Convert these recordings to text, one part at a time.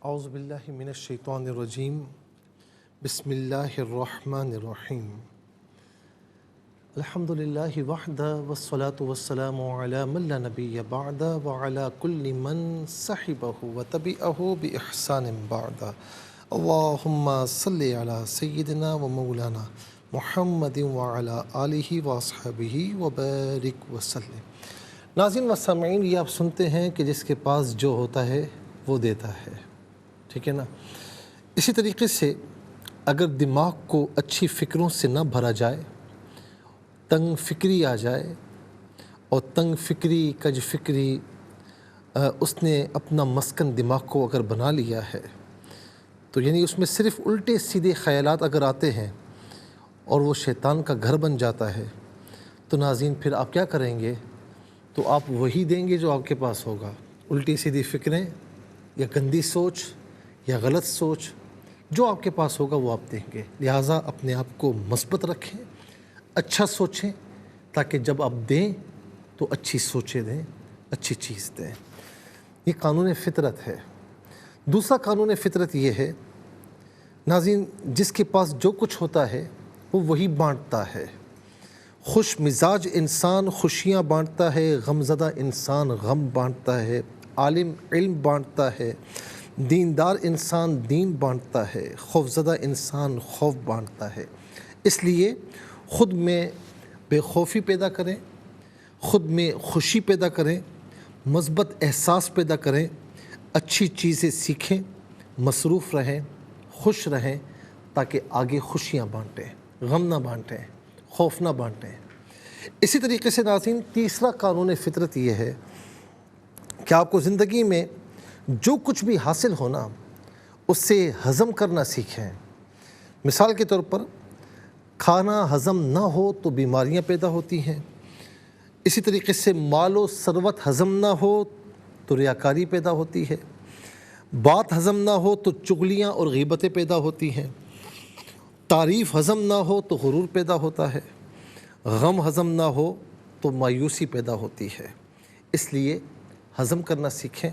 اعوذ باللہ من الشیطان الرجیم بسم اللہ الرحمن الرحیم الحمد للہ وحدہ والصلاة والسلام علی من لا نبی بعد وعلی کل من صحبہ وتبعہ بإحسان بعد اللہم صلی علی سیدنا و مولانا محمد وعلی آلہ واصحابہ وبارک وسلم۔ ناظرین و سامعین، یہ آپ سنتے ہیں کہ جس کے پاس جو ہوتا ہے وہ دیتا ہے، ٹھیک ہے نا۔ اسی طریقے سے اگر دماغ کو اچھی فکروں سے نہ بھرا جائے، تنگ فکری آ جائے، اور تنگ فکری کج فکری اس نے اپنا مسکن دماغ کو اگر بنا لیا ہے، تو یعنی اس میں صرف الٹے سیدھے خیالات اگر آتے ہیں اور وہ شیطان کا گھر بن جاتا ہے، تو ناظرین پھر آپ کیا کریں گے؟ تو آپ وہی دیں گے جو آپ کے پاس ہوگا، الٹی سیدھی فکریں یا گندی سوچ یا غلط سوچ، جو آپ کے پاس ہوگا وہ آپ دیں گے۔ لہٰذا اپنے آپ کو مثبت رکھیں، اچھا سوچیں، تاکہ جب آپ دیں تو اچھی سوچیں دیں، اچھی چیز دیں۔ یہ قانون فطرت ہے۔ دوسرا قانون فطرت یہ ہے ناظرین، جس کے پاس جو کچھ ہوتا ہے وہ وہی بانٹتا ہے۔ خوش مزاج انسان خوشیاں بانٹتا ہے، غمزدہ انسان غم بانٹتا ہے، عالم علم بانٹتا ہے، دیندار انسان دین بانٹتا ہے، خوفزدہ انسان خوف بانٹتا ہے۔ اس لیے خود میں بے خوفی پیدا کریں، خود میں خوشی پیدا کریں، مثبت احساس پیدا کریں، اچھی چیزیں سیکھیں، مصروف رہیں، خوش رہیں، تاکہ آگے خوشیاں بانٹیں، غم نہ بانٹیں، خوف نہ بانٹیں۔ اسی طریقے سے ناظرین، تیسرا قانون فطرت یہ ہے کہ آپ کو زندگی میں جو کچھ بھی حاصل ہونا اس سے ہضم کرنا سیکھیں۔ مثال کے طور پر کھانا ہضم نہ ہو تو بیماریاں پیدا ہوتی ہیں۔ اسی طریقے سے مال و ثروت ہضم نہ ہو تو ریاکاری پیدا ہوتی ہے، بات ہضم نہ ہو تو چغلیاں اور غیبتیں پیدا ہوتی ہیں، تعریف ہضم نہ ہو تو غرور پیدا ہوتا ہے، غم ہضم نہ ہو تو مایوسی پیدا ہوتی ہے۔ اس لیے ہضم کرنا سیکھیں۔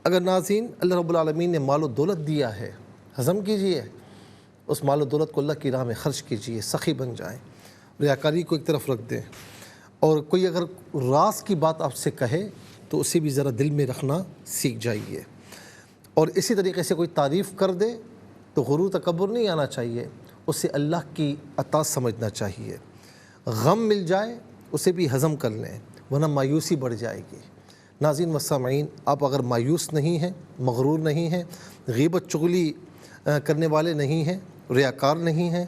اگر ناظرین اللہ رب العالمین نے مال و دولت دیا ہے، ہضم کیجئے، اس مال و دولت کو اللہ کی راہ میں خرچ کیجئے، سخی بن جائیں، ریاکاری کو ایک طرف رکھ دیں، اور کوئی اگر راز کی بات آپ سے کہے تو اسے بھی ذرا دل میں رکھنا سیکھ جائیے۔ اور اسی طریقے سے کوئی تعریف کر دے تو غرور تکبر نہیں آنا چاہیے، اسے اللہ کی عطا سمجھنا چاہیے۔ غم مل جائے اسے بھی ہضم کر لیں، ورنہ مایوسی بڑھ جائے گی۔ ناظرین و سامعین، آپ اگر مایوس نہیں ہیں، مغرور نہیں ہیں، غیبت چغلی کرنے والے نہیں ہیں، ریاکار نہیں ہیں،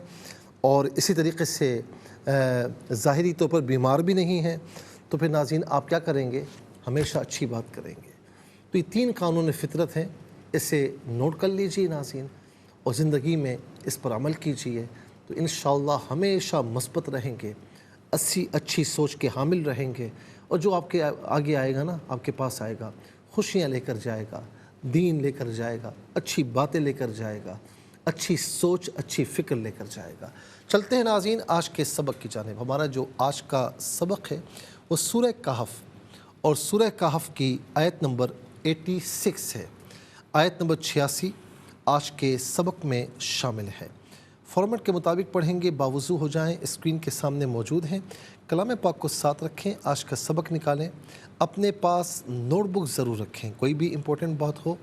اور اسی طریقے سے ظاہری طور پر بیمار بھی نہیں ہیں، تو پھر ناظرین آپ کیا کریں گے؟ ہمیشہ اچھی بات کریں گے۔ تو یہ تین قانون فطرت ہیں، اسے نوٹ کر لیجیے ناظرین، اور زندگی میں اس پر عمل کیجیے، تو انشاءاللہ ہمیشہ مثبت رہیں گے، اچھی سوچ کے حامل رہیں گے، اور جو آپ کے آگے آئے گا نا، آپ کے پاس آئے گا، خوشیاں لے کر جائے گا، دین لے کر جائے گا، اچھی باتیں لے کر جائے گا، اچھی سوچ اچھی فکر لے کر جائے گا۔ چلتے ہیں ناظرین آج کے سبق کی جانب۔ ہمارا جو آج کا سبق ہے وہ سورہ کہف، اور سورہ کہف کی آیت نمبر 86 ہے، آیت نمبر 86 آج کے سبق میں شامل ہے۔ فارمیٹ کے مطابق پڑھیں گے، باوضو ہو جائیں، اسکرین کے سامنے موجود ہیں، کلام پاک کو ساتھ رکھیں، آج کا سبق نکالیں، اپنے پاس نوٹ بک ضرور رکھیں، کوئی بھی امپورٹنٹ بات ہو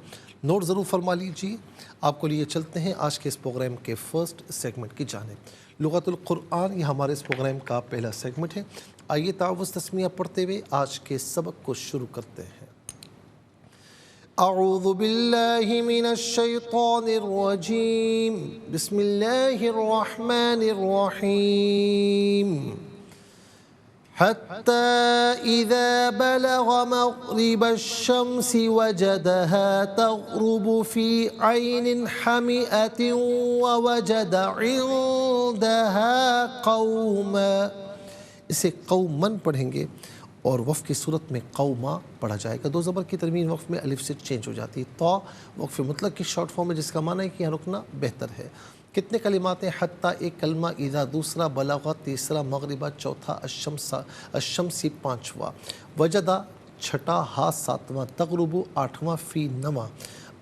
نوٹ ضرور فرما لیجیے۔ آپ کو لیے چلتے ہیں آج کے اس پروگرام کے فرسٹ سیگمنٹ کی جانب۔ لغت القرآن یہ ہمارے اس پروگرام کا پہلا سیگمنٹ ہے۔ آئیے تعوذ تسمیہ پڑھتے ہوئے آج کے سبق کو شروع کرتے ہیں۔ اعوذ باللہ من الشیطان الرجیم، بسم اللہ الرحمن الرحیم۔ حتی اذا بلغ مغرب الشمس وجدها تغرب في عین حمیئۃ ووجد عندها قوما، اسے قومن پڑھیں گے، اور وقف کی صورت میں قوما پڑھا جائے گا۔ دو زبر کی ترمیم وقف میں الف سے چینج ہو جاتی ہے۔ طا وقف مطلق کی شارٹ فارم ہے، جس کا معنی ہے کہ یہاں رکنا بہتر ہے۔ کتنے کلمات ہیں؟ حتی ایک کلمہ، اذا دوسرا، بلغہ تیسرا، مغربہ چوتھا، الشمسی پانچواں، وجدہ چھٹا، ہا ساتواں، تغرب آٹھواں، فی نواں،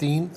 3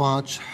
5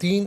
3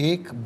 1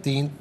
3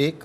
1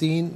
3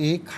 1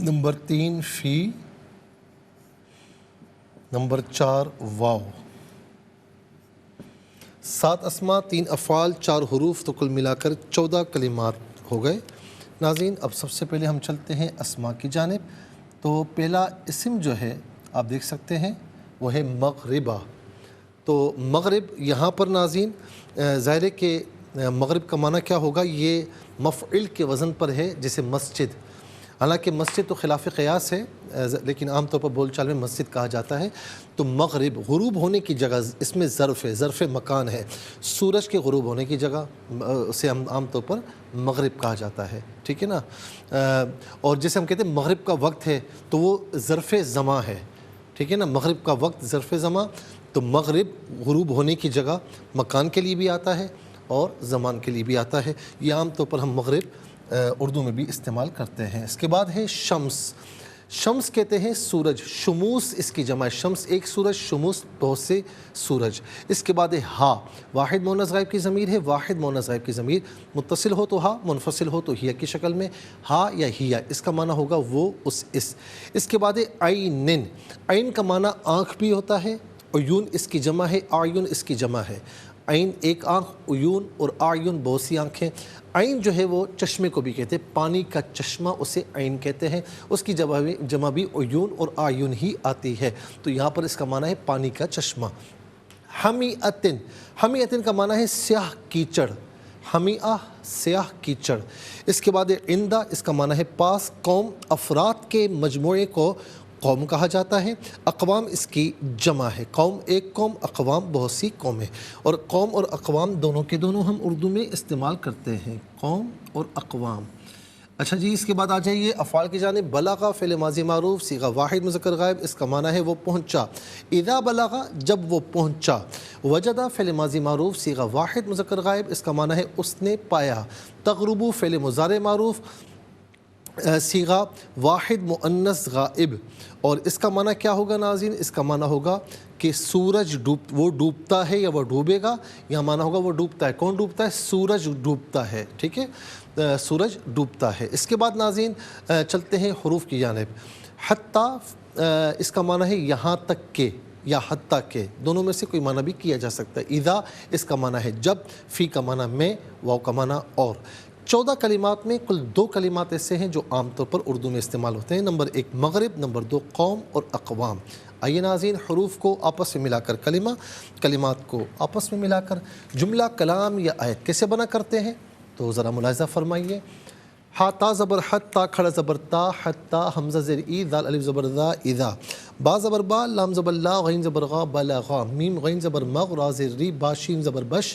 نمبر 3 فی، نمبر 4 واو۔ 7 اسما، 3 افعال، 4 حروف، تو کل ملا کر 14 کلمات ہو گئے۔ ناظرین اب سب سے پہلے ہم چلتے ہیں اسما کی جانب۔ تو پہلا اسم جو ہے آپ دیکھ سکتے ہیں وہ ہے مغربہ۔ تو مغرب یہاں پر ناظرین ظاہر ہے کہ مغرب کا معنی کیا ہوگا، یہ مفعل کے وزن پر ہے جیسے مسجد۔ حالانکہ مسجد تو خلاف قیاس ہے لیکن عام طور پر بول چال میں مسجد کہا جاتا ہے۔ تو مغرب غروب ہونے کی جگہ، اس میں ظرف ہے، ظرف مکان ہے۔ سورج کے غروب ہونے کی جگہ اسے ہم عام طور پر مغرب کہا جاتا ہے، ٹھیک ہے نا۔ اور جیسے ہم کہتے ہیں مغرب کا وقت ہے تو وہ ظرف زماں ہے، ٹھیک ہے نا۔ مغرب کا وقت ظرف زماں، تو مغرب غروب ہونے کی جگہ مکان کے لیے بھی آتا ہے اور زمان کے لیے بھی آتا ہے۔ یہ عام طور پر ہم مغرب اردو میں بھی استعمال کرتے ہیں۔ اس کے بعد ہے شمس۔ شمس کہتے ہیں سورج، شموس اس کی جمع ہے، شمس ایک سورج، شموس بہت سے سورج۔ اس کے بعد ہے ہا، واحد مؤنث غائب کی ضمیر ہے۔ واحد مؤنث غائب کی ضمیر متصل ہو تو ہا، منفصل ہو تو ہیا کی شکل میں، ہا یا ہیا، اس کا معنی ہوگا وہ، اس۔ اس کے بعد ہے عینن۔ عین کا معنی آنکھ بھی ہوتا ہے، عیون اس کی جمع ہے، اعین اس کی جمع ہے۔ عین ایک آنکھ، عیون اور اعین بہت سی آنکھیں۔ عین جو ہے وہ چشمے کو بھی کہتے ہیں، پانی کا چشمہ اسے عین کہتے ہیں، اس کی جمع بھی عیون اور اعین ہی آتی ہے۔ تو یہاں پر اس کا معنی ہے پانی کا چشمہ۔ حمیۃن، حمیۃن کا معنی ہے سیاہ کیچڑ، حمیہ سیاہ کیچڑ۔ اس کے بعد عندہ، اس کا معنی ہے پاس، قوم افراد کے مجموعے کو قوم کہا جاتا ہے۔ اقوام اس کی جمع ہے، قوم ایک قوم، اقوام بہت سی قومیں۔ اور قوم اور اقوام دونوں کے دونوں ہم اردو میں استعمال کرتے ہیں، قوم اور اقوام۔ اچھا جی، اس کے بعد آ جائیے افعال کی جانب۔ بلغہ فعل ماضی معروف، صیغہ واحد مذکر غائب، اس کا معنی ہے وہ پہنچا۔ اذا بلغہ جب وہ پہنچا۔ وجدہ فعل ماضی معروف، صیغہ واحد مذکر غائب، اس کا معنی ہے اس نے پایا۔ تغرب فعل مضارع معروف، صیغہ واحد مؤنث غائب، اور اس کا معنی کیا ہوگا ناظرین؟ اس کا معنی ہوگا کہ سورج وہ ڈوبتا ہے یا وہ ڈوبے گا، یا معنی ہوگا وہ ڈوبتا ہے۔ کون ڈوبتا ہے؟ سورج ڈوبتا ہے، ٹھیک ہے، سورج ڈوبتا ہے۔ اس کے بعد ناظرین چلتے ہیں حروف کی جانب۔ حتیٰ اس کا معنی ہے یہاں تک کہ یا حتیٰ کہ، دونوں میں سے کوئی معنی بھی کیا جا سکتا ہے۔ اذا اس کا معنی ہے جب، فی کا معنی میں، واو کا معنی اور۔ 14 کلمات میں کل 2 کلمات ایسے ہیں جو عام طور پر اردو میں استعمال ہوتے ہیں، نمبر 1 مغرب، نمبر 2 قوم اور اقوام۔ آئیے ناظرین حروف کو آپس میں ملا کر کلمات کو آپس میں ملا کر جملہ، کلام یا آیت کیسے بنا کرتے ہیں، تو ذرا ملاحظہ فرمائیے۔ ہا تا زبر حت، تا کھڑا زبر تا، حتی، حمزہ زیر ای، دال الف زبر ذا، اذا، با زبر با، لام زبر لا، غین زبر غا، بلغا، میم غین زبر مغ، را زیر ری، با شین زبر بش،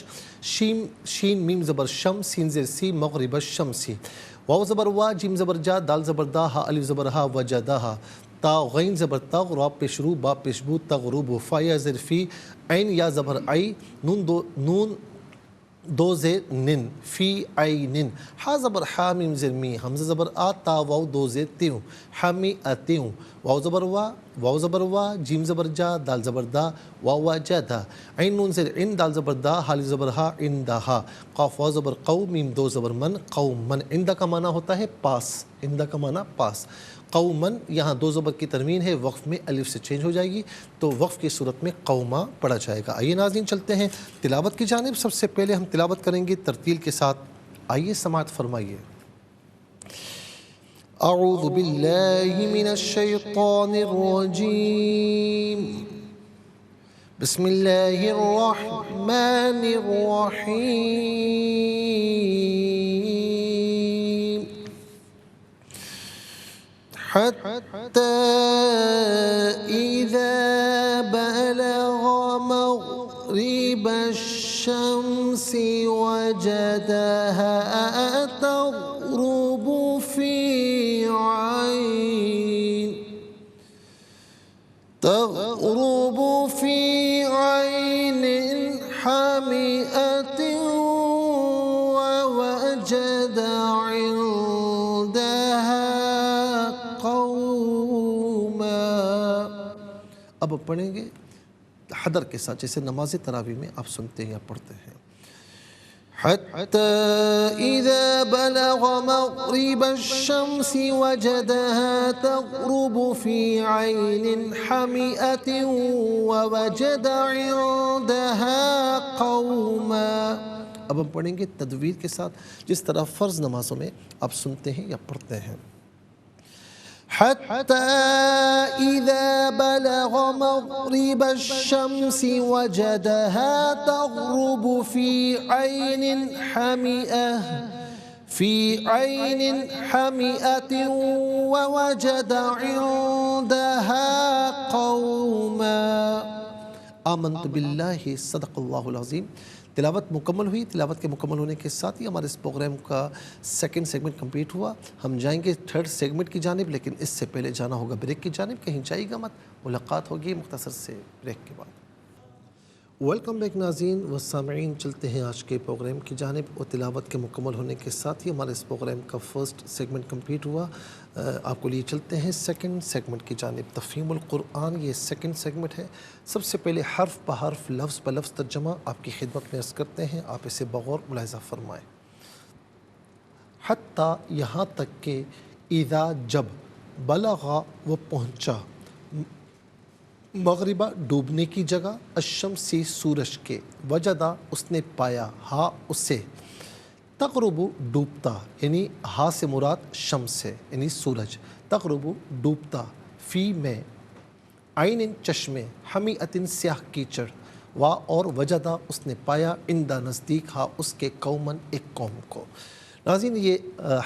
شین میم زبر شم، سین زیر سی، مغرب الشمسی، واو زبر وا، جیم زبر جا، دال زبر دا، ہا الف زبر ہا، وجدہا، تا غین زبر تغ، را پیش رو، با پیش بو، تغرب، فا یا زیر فی، عین یا زبر عی، نون دو زیر نن، فی عینن، ہا زبر ہا، میم زیر می، حمزہ زبر آ، تا واو دو زیر تیوں، حمیۃوں، واو زبر وا، واو زبر وا، جیم زبر جا، دال زبر دا، واو وجدہ، عین نون زیر ان، دال زبر دا، حال زبر ہا، عندہا، قاف واو زبر قو، میم دو زبر من، قومن۔ عندہ کا معنی ہوتا ہے پاس، عندہ کا معنی پاس۔ قومن یہاں 2 زبر کی تنوین ہے، وقف میں الف سے چینج ہو جائے گی تو وقف کی صورت میں قوما پڑھا جائے گا۔ آئیے ناظرین چلتے ہیں تلاوت کی جانب۔ سب سے پہلے ہم تلاوت کریں گے ترتیل کے ساتھ، آئیے سماعت فرمائیے۔ اعوذ باللہ من الشیطان الرجیم، بسم اللہ الرحمن الرحیم، حتی اذا بلغ مغرب الشمس وجدها تغرب في عين حمئة ووجد عندها قوما۔ اب پڑھیں گے حدر کے ساتھ، جیسے نماز تراویح میں آپ سنتے ہیں یا پڑھتے ہیں۔ حتى إذا بلغ مغرب الشمس وجدها تغرب في عين حمئة ووجد عندها قوما. اب ہم پڑھیں گے تدویر کے ساتھ جس طرح فرض نمازوں میں آپ سنتے ہیں یا پڑھتے ہیں. حتى إذا بلغ مغرب الشمس وجدها تغرب في عين حمئة ووجد عندها قوما. آمنت باللہ صدق اللہ العظیم. تلاوت مکمل ہوئی. تلاوت کے مکمل ہونے کے ساتھ ہی ہمارے اس پروگرام کا سیکنڈ سیگمنٹ کمپلیٹ ہوا. ہم جائیں گے تھرڈ سیگمنٹ کی جانب، لیکن اس سے پہلے جانا ہوگا بریک کی جانب. کہیں جائے گا مت، ملاقات ہوگی مختصر سے بریک کے بعد. ویلکم بیک ناظرین و سامعین. چلتے ہیں آج کے پروگرام کی جانب. اور تلاوت کے مکمل ہونے کے ساتھ ہی ہمارے اس پروگرام کا فرسٹ سیگمنٹ کمپلیٹ ہوا. آپ کو لیے چلتے ہیں سیکنڈ سیگمنٹ کی جانب. تفہیم القرآن یہ سیکنڈ سیگمنٹ ہے. سب سے پہلے حرف بحرف لفظ بلفظ ترجمہ آپ کی خدمت میں عرض کرتے ہیں. آپ اسے بغور ملاحظہ فرمائیں. حتیٰ یہاں تک کہ اذا جب بلغا وہ پہنچا مغربہ ڈوبنے کی جگہ الشمسی سورج کے وجدہ اس نے پایا ہا اسے تغرب ڈوبتا یعنی ہا سے مراد شمس ہے یعنی سورج. تغرب ڈوبتا فی میں عین چشمے حمیۃ سیاہ کیچڑ وا اور وجدہ اس نے پایا عندہ نزدیک ہا اس کے قومن ایک قوم کو. ناظرین یہ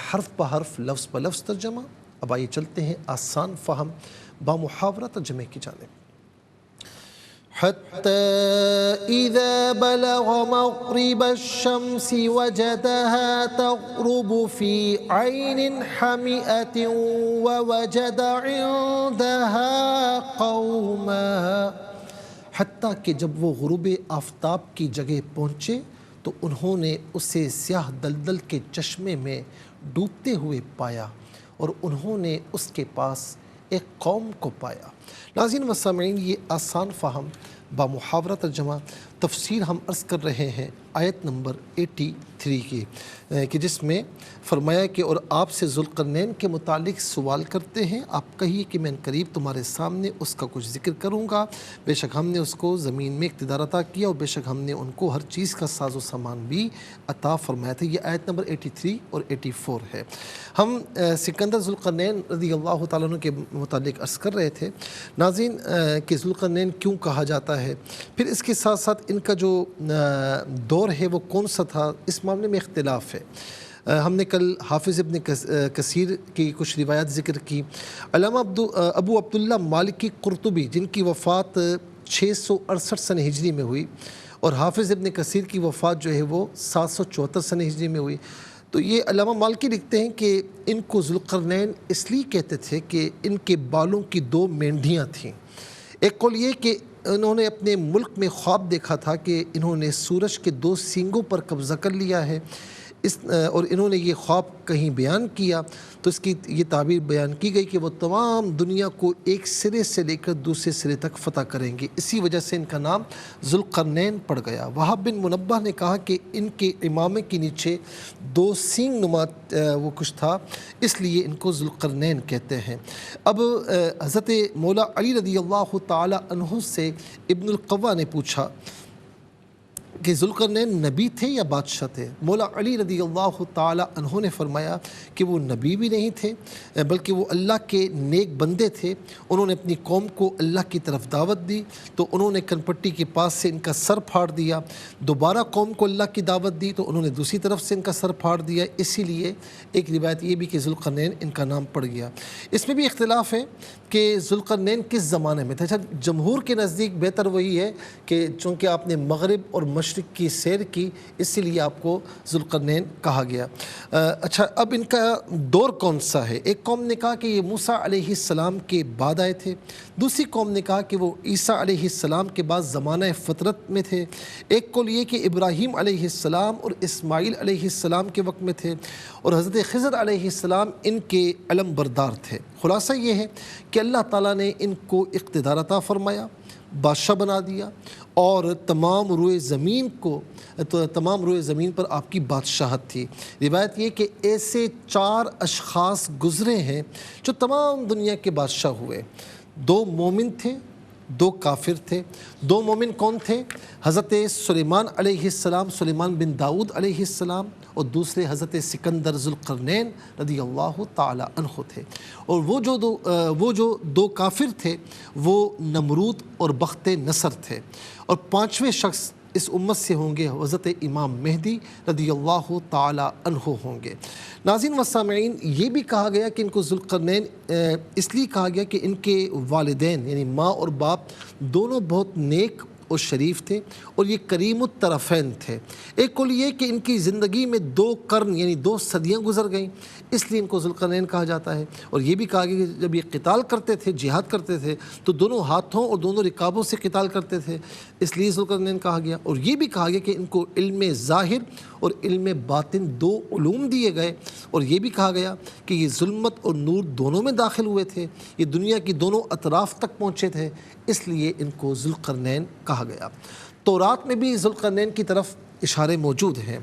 حرف بحرف لفظ بلفظ ترجمہ. اب آئیے چلتے ہیں آسان فہم بامحاورہ ترجمے کی جانب. حتى إذا بلغ مغرب الشمس وجدها تغرب في عين حمئة ووجد عندها قوما. حتیٰ کہ جب وہ غروب آفتاب کی جگہ پہنچے تو انہوں نے اسے سیاہ دلدل کے چشمے میں ڈوبتے ہوئے پایا اور انہوں نے اس کے پاس ایک قوم کو پایا. ناظرین و سامعین یہ آسان فہم بامحاورہ ترجمہ تفسیر ہم عرض کر رہے ہیں آیت نمبر 83 کی کہ جس میں فرمایا کہ اور آپ سے ذوالقرنین کے متعلق سوال کرتے ہیں. آپ کہیے کہ میں قریب تمہارے سامنے اس کا کچھ ذکر کروں گا. بے شک ہم نے اس کو زمین میں اقتدار عطا کیا اور بے شک ہم نے ان کو ہر چیز کا ساز و سامان بھی عطا فرمایا تھا. یہ آیت نمبر 83 اور 84 ہے. ہم سکندر ذوالقرنین رضی اللہ تعالیٰ عنہ کے متعلق عرض کر رہے تھے ناظرین کہ ذوالقرنین کیوں کہا جاتا ہے، پھر اس کے ساتھ ساتھ ان کا جو دور ہے وہ کون سا تھا، اس معاملے میں اختلاف ہے. ہم نے کل حافظ ابن کثیر کی کچھ روایات ذکر کی. علامہ ابو عبداللہ مالکی قرطبی جن کی وفات 668 سن ہجری میں ہوئی اور حافظ ابن کثیر کی وفات جو ہے وہ 774 سن ہجری میں ہوئی. تو یہ علامہ مالکی لکھتے ہیں کہ ان کو ذوالقرنین اس لیے کہتے تھے کہ ان کے بالوں کی 2 مینڈیاں تھیں. ایک قول یہ کہ انہوں نے اپنے ملک میں خواب دیکھا تھا کہ انہوں نے سورج کے 2 سینگوں پر قبضہ کر لیا ہے اور انہوں نے یہ خواب کہیں بیان کیا تو اس کی یہ تعبیر بیان کی گئی کہ وہ تمام دنیا کو ایک سرے سے لے کر دوسرے سرے تک فتح کریں گے. اسی وجہ سے ان کا نام ذوالقرنین پڑ گیا. وہاب بن منبہ نے کہا کہ ان کے امامے کے نیچے 2 سینگ نما وہ کچھ تھا، اس لیے ان کو ذوالقرنین کہتے ہیں. اب حضرت مولا علی رضی اللہ تعالی عنہ سے ابن القوا نے پوچھا کہ ذوالقرنین نبی تھے یا بادشاہ تھے؟ مولا علی رضی اللہ تعالی عنہ نے فرمایا کہ وہ نبی بھی نہیں تھے بلکہ وہ اللہ کے نیک بندے تھے. انہوں نے اپنی قوم کو اللہ کی طرف دعوت دی تو انہوں نے کنپٹی کے پاس سے ان کا سر پھاڑ دیا. دوبارہ قوم کو اللہ کی دعوت دی تو انہوں نے دوسری طرف سے ان کا سر پھاڑ دیا. اسی لیے ایک روایت یہ بھی کہ ذوالقرنین ان کا نام پڑ گیا. اس میں بھی اختلاف ہے کہ ذوالقرنین کس زمانے میں تھے. اچھا، جمہور کے نزدیک بہتر وہی ہے کہ چونکہ آپ نے مغرب اور مشرق کی سیر کی اسی لیے آپ کو ذوالقرنین کہا گیا. اچھا، اب ان کا دور کون سا ہے؟ ایک قوم نے کہا کہ یہ موسیٰ علیہ السلام کے بعد آئے تھے. دوسری قوم نے کہا کہ وہ عیسیٰ علیہ السلام کے بعد زمانہ فطرت میں تھے. ایک قول یہ کہ ابراہیم علیہ السلام اور اسماعیل علیہ السلام کے وقت میں تھے اور حضرت خضر علیہ السلام ان کے علم بردار تھے. خلاصہ یہ ہے کہ اللہ تعالیٰ نے ان کو اقتدار عطا فرمایا، بادشاہ بنا دیا اور تمام روئے زمین پر آپ کی بادشاہت تھی۔ روایت یہ کہ ایسے 4 اشخاص گزرے ہیں جو تمام دنیا کے بادشاہ ہوئے، 2 مومن تھے، 2 کافر تھے۔ 2 مومن کون تھے؟ حضرت سلیمان علیہ السلام، سلیمان بن داؤد علیہ السلام، اور دوسرے حضرت سکندر ذوالقرنین رضی اللہ تعالی عنہ تھے۔ اور وہ جو 2 کافر تھے وہ نمرود اور بخت نصر تھے، اور 5ویں شخص اس امت سے ہوں گے حضرت امام مہدی رضی اللہ تعالی عنہ ہوں گے۔ ناظرین و سامعین، یہ بھی کہا گیا کہ ان کو ذوالقرنین اس لیے کہا گیا کہ ان کے والدین یعنی ماں اور باپ دونوں بہت نیک اور شریف تھے، اور یہ کریم الطرفین تھے۔ ایک قول یہ کہ ان کی زندگی میں 2 قرن یعنی 2 صدیاں گزر گئیں، اس لیے ان کو ذوالقرنین کہا جاتا ہے۔ اور یہ بھی کہا گیا کہ جب یہ قتال کرتے تھے، جہاد کرتے تھے، تو دونوں ہاتھوں اور دونوں رکابوں سے قتال کرتے تھے، اس لیے ذوالقرنین کہا گیا۔ اور یہ بھی کہا گیا کہ ان کو علم ظاہر اور علم باطن 2 علوم دیے گئے، اور یہ بھی کہا گیا کہ یہ ظلمت اور نور دونوں میں داخل ہوئے تھے، یہ دنیا کی دونوں اطراف تک پہنچے تھے، اس لیے ان کو ذوالقرنین کہا گیا۔ تورات میں بھی ذوالقرنین کی طرف اشارے موجود ہیں۔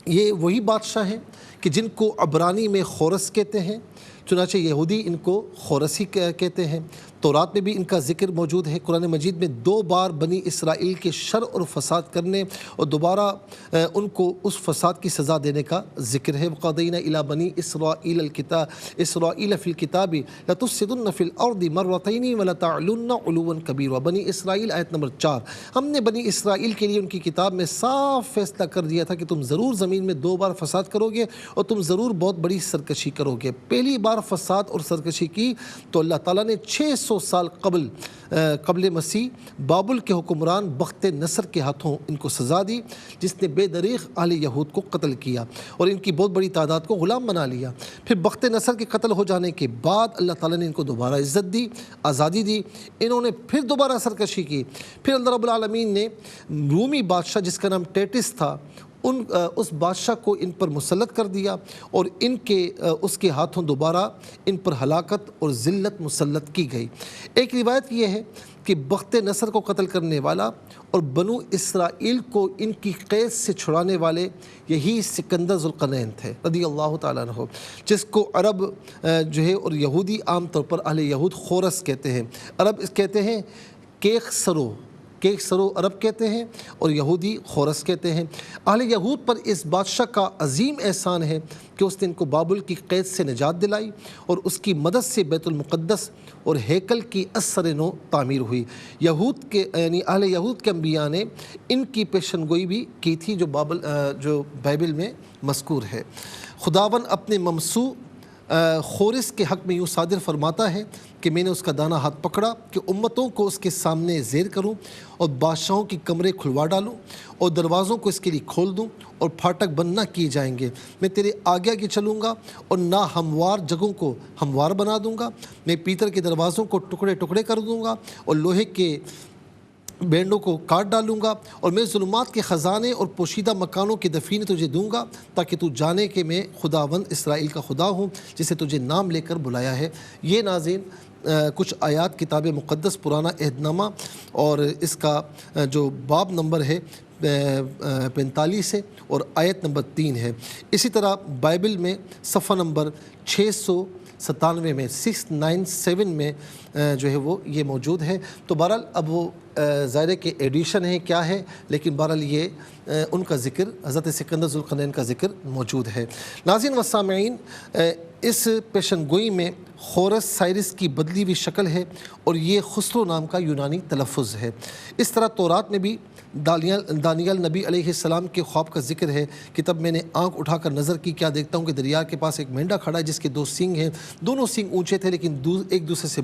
یہ وہی بادشاہ ہیں کہ جن کو عبرانی میں خورس کہتے ہیں، چنانچہ یہودی ان کو خورسی کہتے ہیں۔ تورات میں بھی ان کا ذکر موجود ہے۔ قرآن مجید میں 2 بار بنی اسرائیل کے شر اور فساد کرنے اور دوبارہ ان کو اس فساد کی سزا دینے کا ذکر ہے۔ وَقَضَيْنَا إِلَىٰ بَنِي إِسْرَائِيلَ فِي الْكِتَابِ لَتُفْسِدُنَّ فِي الْأَرْضِ مَرَّتَيْنِ وَلَتَعْلُنَّ عُلُوًّا كَبِيرًا۔ بنی اسرائیل آیت نمبر 4۔ ہم نے بنی اسرائیل کے لیے ان کی کتاب میں صاف فیصلہ کر دیا تھا کہ تم ضرور زمین میں 2 بار فساد کرو گے اور تم ضرور بہت بڑی سرکشی کرو گے۔ پہلی بار فساد اور سرکشی کی تو اللہ تعالیٰ نے 600 سال قبل مسیح بابل کے حکمران بخت نصر کے ہاتھوں ان کو سزا دی، جس نے بے دریغ اہل یہود کو قتل کیا اور ان کی بہت بڑی تعداد کو غلام بنا لیا۔ پھر بخت نصر کے قتل ہو جانے کے بعد اللہ تعالیٰ نے ان کو دوبارہ عزت دی، آزادی دی، انہوں نے پھر دوبارہ سرکشی کی۔ پھر اللہ رب العالمین نے رومی بادشاہ جس کا نام ٹیٹس تھا، اس بادشاہ کو ان پر مسلط کر دیا، اور اس کے ہاتھوں دوبارہ ان پر ہلاکت اور ذلت مسلط کی گئی۔ ایک روایت یہ ہے کہ بخت نصر کو قتل کرنے والا اور بنو اسرائیل کو ان کی قید سے چھڑانے والے یہی سکندر ذوالقرنین تھے رضی اللہ تعالیٰ عنہ، جس کو عرب جو ہے اور یہودی عام طور پر اہل یہود خورس کہتے ہیں۔ عرب کہتے ہیں کیخ سرو عرب کہتے ہیں، اور یہودی خورس کہتے ہیں۔ اہل یہود پر اس بادشاہ کا عظیم احسان ہے کہ اس نے ان کو بابل کی قید سے نجات دلائی، اور اس کی مدد سے بیت المقدس اور ہیکل کی اثر نو تعمیر ہوئی۔ یعنی اہل یہود کے انبیاء نے ان کی پیشن گوئی بھی کی تھی، جو بائبل میں مذکور ہے۔ خداوند اپنے ممسوح خورس کے حق میں یوں صادر فرماتا ہے کہ میں نے اس کا دانا ہاتھ پکڑا کہ امتوں کو اس کے سامنے زیر کروں اور بادشاہوں کی کمرے کھلوا ڈالوں اور دروازوں کو اس کے لیے کھول دوں اور پھاٹک بند نہ کیے جائیں گے۔ میں تیرے آگے آگے چلوں گا اور نہ ہموار جگہوں کو ہموار بنا دوں گا۔ میں پیتل کے دروازوں کو ٹکڑے ٹکڑے کر دوں گا اور لوہے کے بینڈوں کو کاٹ ڈالوں گا، اور میں ظلمات کے خزانے اور پوشیدہ مکانوں کے دفینے تجھے دوں گا، تاکہ تو جانے کہ میں خداوند اسرائیل کا خدا ہوں جسے تجھے نام لے کر بلایا ہے۔ یہ ناظرین کچھ آیات کتاب مقدس پرانا عہد نامہ اور اس کا جو باب نمبر ہے 45 ہے اور آیت نمبر 3 ہے۔ اسی طرح بائبل میں صفحہ نمبر 697 میں 697 میں جو ہے وہ یہ موجود ہے۔ تو بہرحال اب وہ ظاہر ہے کہ ایڈیشن ہے کیا ہے، لیکن بہرحال یہ ان کا ذکر حضرت سکندر ذوالقرنین کا ذکر موجود ہے۔ ناظرین و سامعین، اس پیشن گوئی میں خورس سائرس کی بدلی ہوئی شکل ہے اور یہ خسرو نام کا یونانی تلفظ ہے۔ اس طرح تورات میں بھی دانیال نبی علیہ السلام کے خواب کا ذکر ہے کہ تب میں نے آنکھ اٹھا کر نظر کی، کیا دیکھتا ہوں کہ دریا کے پاس ایک مینڈا کھڑا ہے جس کے 2 سینگ ہیں، دونوں سینگ اونچے تھے لیکن ایک دوسرے سے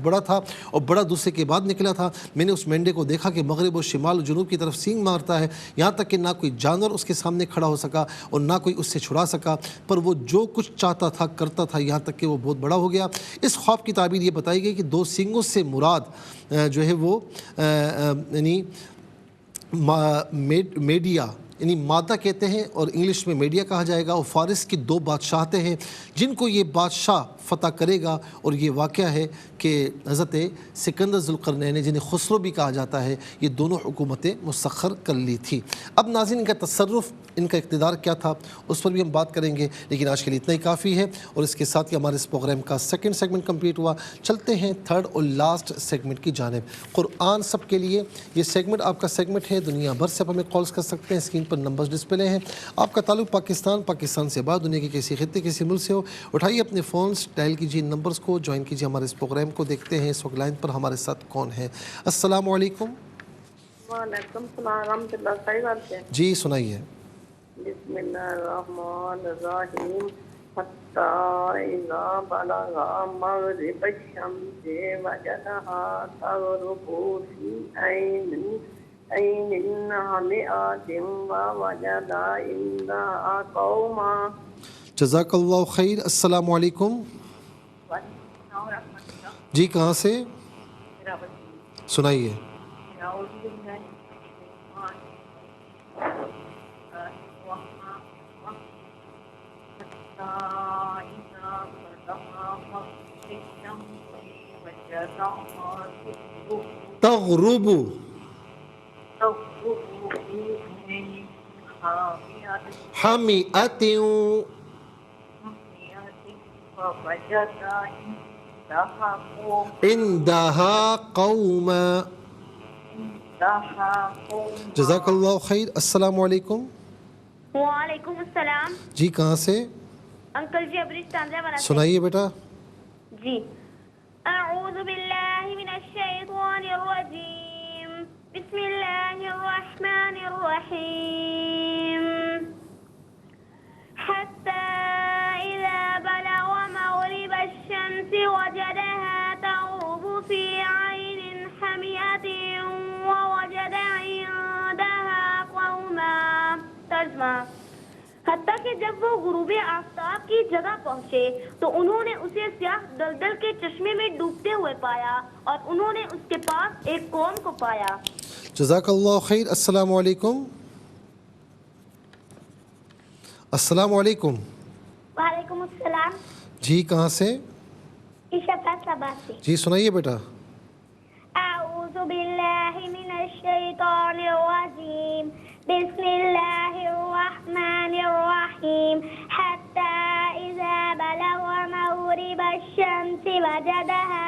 بڑا تھا اور بڑا دوسرے کے بعد نکلا تھا۔ میں نے اس مینڈے کو دیکھا کہ مغرب و شمال و جنوب کی طرف سینگ مارتا ہے، یہاں تک کہ نہ کوئی جانور اس کے سامنے کھڑا ہو سکا اور نہ کوئی اس سے چھڑا سکا، پر وہ جو کچھ چاہتا تھا کرتا تھا، یہاں تک کہ وہ بہت بڑا ہو گیا۔ اس خواب کی تعبیر یہ بتائی گئی کہ 2 سینگوں سے مراد جو ہے وہ یعنی میڈیا یعنی مادہ کہتے ہیں اور انگلش میں میڈیا کہا جائے گا، اور فارس کی دو بادشاہتیں ہیں جن کو یہ بادشاہ فتح کرے گا، اور یہ واقعہ ہے کہ حضرت سکندر ذوالقرنین جنہیں خسرو بھی کہا جاتا ہے، یہ دونوں حکومتیں مسخر کر لی تھی۔ اب ناظرین، ان کا تصرف، ان کا اقتدار کیا تھا، اس پر بھی ہم بات کریں گے، لیکن آج کے لیے اتنا ہی کافی ہے، اور اس کے ساتھ ہی ہمارے اس پروگرام کا سیکنڈ سیگمنٹ کمپلیٹ ہوا۔ چلتے ہیں تھرڈ اور لاسٹ سیگمنٹ کی جانب، قرآن سب کے لیے۔ یہ سیگمنٹ آپ کا سیگمنٹ ہے، دنیا بھر سے آپ ہمیں کالز کر سکتے ہیں، اسکرین پر نمبرز ڈسپلے ہیں۔ آپ کا تعلق پاکستان سے بعد دنیا کے کسی خطے کسی ملک سے ہو، اٹھائیے اپنے فونز، ڈائل کیجیے نمبرز کو، جوائن کیجیے ہمارے اس پروگرام کو۔ دیکھتے ہیں اس وقت لائن پر ہمارے ساتھ کون ہے۔ السلام علیکم۔ وعلیکم السلام ورحمۃ اللہ، صحیح بات ہے۔ جی سنائیے۔ بسم اللہ الرحمن الرحیم، حتی اذا بلغ مغرب الشمس وجدها تغرب فی عین حمیئۃ ووجد عندها قوما۔ جزاک اللہ خیر۔ السلام علیکم۔ جی کہاں سے؟ سنائیے۔ تغرب حمیئۃ عندها قوما۔ جزاک اللہ خیر۔ السلام علیکم۔ وعلیکم السلام۔ جی کہاں سے؟ انکل جی ابرستان والا سے۔ سنائیے بیٹا۔ جی اعوذ باللہ من الشیطان الرجیم، بسم اللہ الرحمن الرحیم، حتی اذا بلغ مغرب الشمس وجدها تغرب فی عین حمیئۃ ووجد عندها قوما۔ ترجمہ: حتیٰ کہ جب وہ غروب آفتاب کی جگہ پہنچے تو انہوں نے اسے سیاہ دلدل کے چشمے میں ڈوبتے ہوئے پایا، اور انہوں نے اس کے پاس ایک قوم کو پایا۔ جزاک اللہ خیر۔ السلام علیکم۔ السلام علیکم۔ وعلیکم السلام۔ جی کہاں سے؟ عائشہ فیصل آباد سے۔ جی سنائیے بیٹا۔ اعوذ باللہ من الشیطان الرجیم، بسم اللہ الرحمن الرحیم، حتی اذا بلغ مغرب الشمس وجدها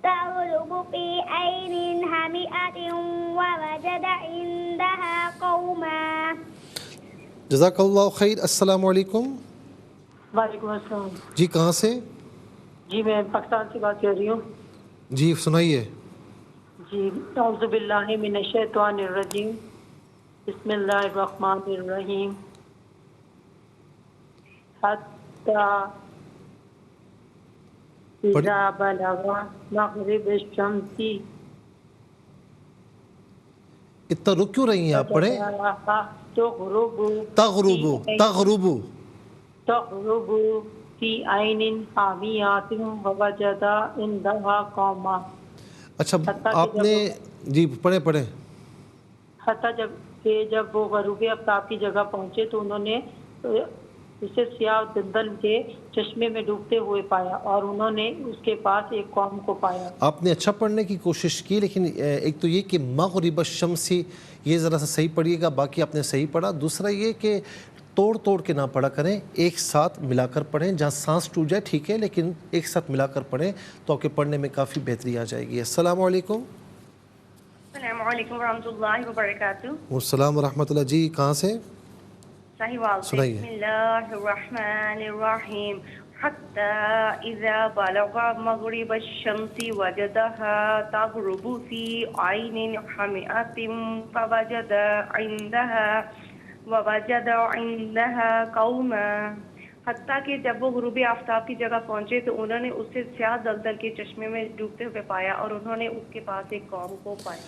تغرب فی عین حمیئۃ ووجد عندها قوما۔ جزاک اللہ خیر۔ السلام علیکم۔ وعلیکم السلام۔ جی کہاں سے؟ جی میں پاکستان سے بات کر رہی ہوں۔ جی سنائیے۔ جی اعوذ باللہ من الشیطان الرجیم، بسم اللہ الرحمن الرحیم، حتی اذا بلغ مغرب الشمس۔ اتنا رک کیوں رہی ہیں آپ؟ پڑھیں۔ تغرب فی عین حمیئۃ ووجد عندها قوما۔ اچھا آپ نے، جی پڑھیں۔ حتیٰ جب وہ غروب آفتاب کی جگہ پہنچے تو انہوں نے اسے سیاہ دلدل کے چشمے میں ڈوبتے ہوئے پایا، اور انہوں نے اس کے پاس ایک قوم کو پایا۔ آپ نے اچھا پڑھنے کی کوشش کی، لیکن ایک تو یہ کہ مغرب الشمس، یہ ذرا سا صحیح پڑھیے گا، باقی آپ نے صحیح پڑھا۔ دوسرا یہ کہ توڑ کے نہ پڑھا کریں، ایک ساتھ ملا کر پڑھیں، جہاں سانس ٹوٹ جائے ٹھیک ہے، لیکن ایک ساتھ ملا کر پڑھیں تو آپ کے پڑھنے میں کافی بہتری آ جائے گی۔ السلام علیکم۔ السلام علیکم ورحمۃ اللہ وبرکاتہ۔ السلام ورحمۃ اللہ۔ جی کہاں سے؟ صحیح سنائیے۔ بسم اللہ الرحمن الرحیم، حتی اذا بلغ مغرب الشمس وجدها تغرب فی عین حمیئۃ ووجد عندها قوما۔ حتیٰ کہ جب وہ غروب آفتاب کی جگہ پہنچے تو انہوں نے اسے سیاہ دلدل کے چشمے میں ڈوبتے ہوئے پایا، اور انہوں نے اس کے پاس ایک قوم کو پایا۔